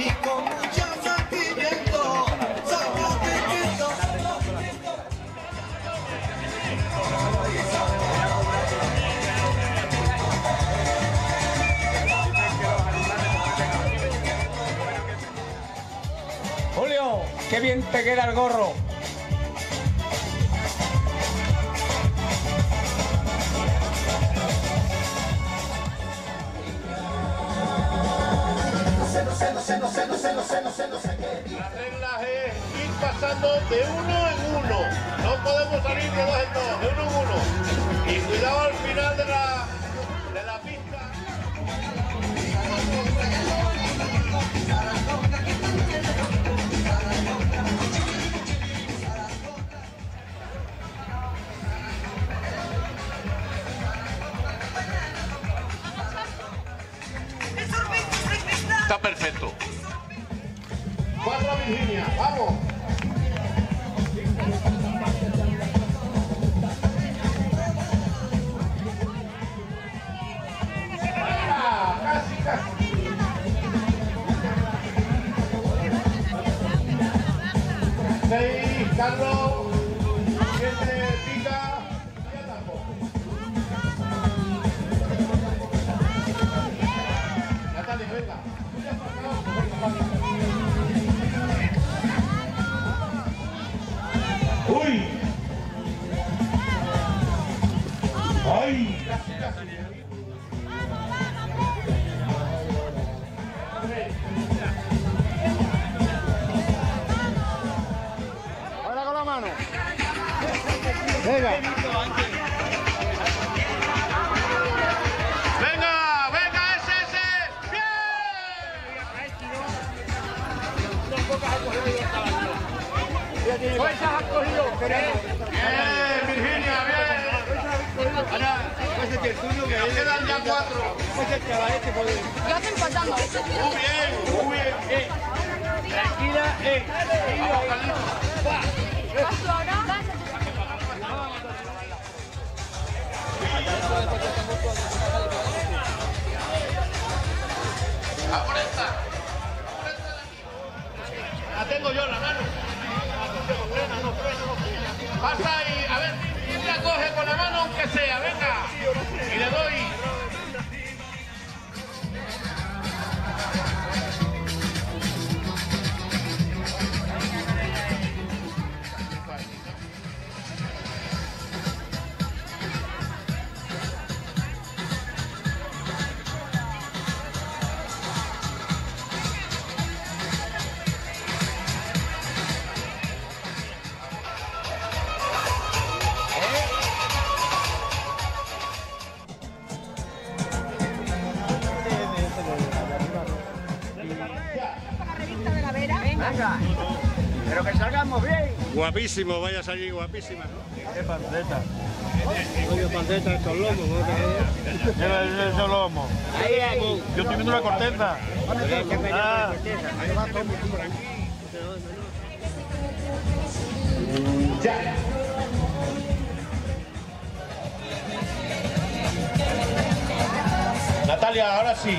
y con mucho sentimiento somos distintos. Julio, qué bien te queda el gorro. La regla es ir pasando de uno en uno. No podemos salir de dos en dos, de uno en uno. Y cuidado al final de la pista. Está perfecto. 4 Virginia, vamos. Casi. 6, Carlos. 7, Pica. Ya tampoco. Natalia, venga. ¡Uy! ¡Ay! Ahora con la mano. Venga. Venga, ese. ¡Bien! Pues has cogido. ¡Bien, Virginia, bien! Ahora, pues el tuyo que Nos quedan ya 4. pues el chaval este puede. Yo estoy empatando. Muy bien. Tranquila, Vamos, Carlitos. Paso ahora. A por esta. La tengo yo en la mano. Pasa y a ver quién la coge con la mano aunque sea, venga. Y le doy. Venga. Pero que salgamos bien. Guapísimo, vaya a salir guapísima. ¿Qué panceta? Oye, panceta, estos lomos, ¿no? Esos lomos. Ahí. Yo estoy viendo la corteza. Ah. Ya. Natalia, ahora sí.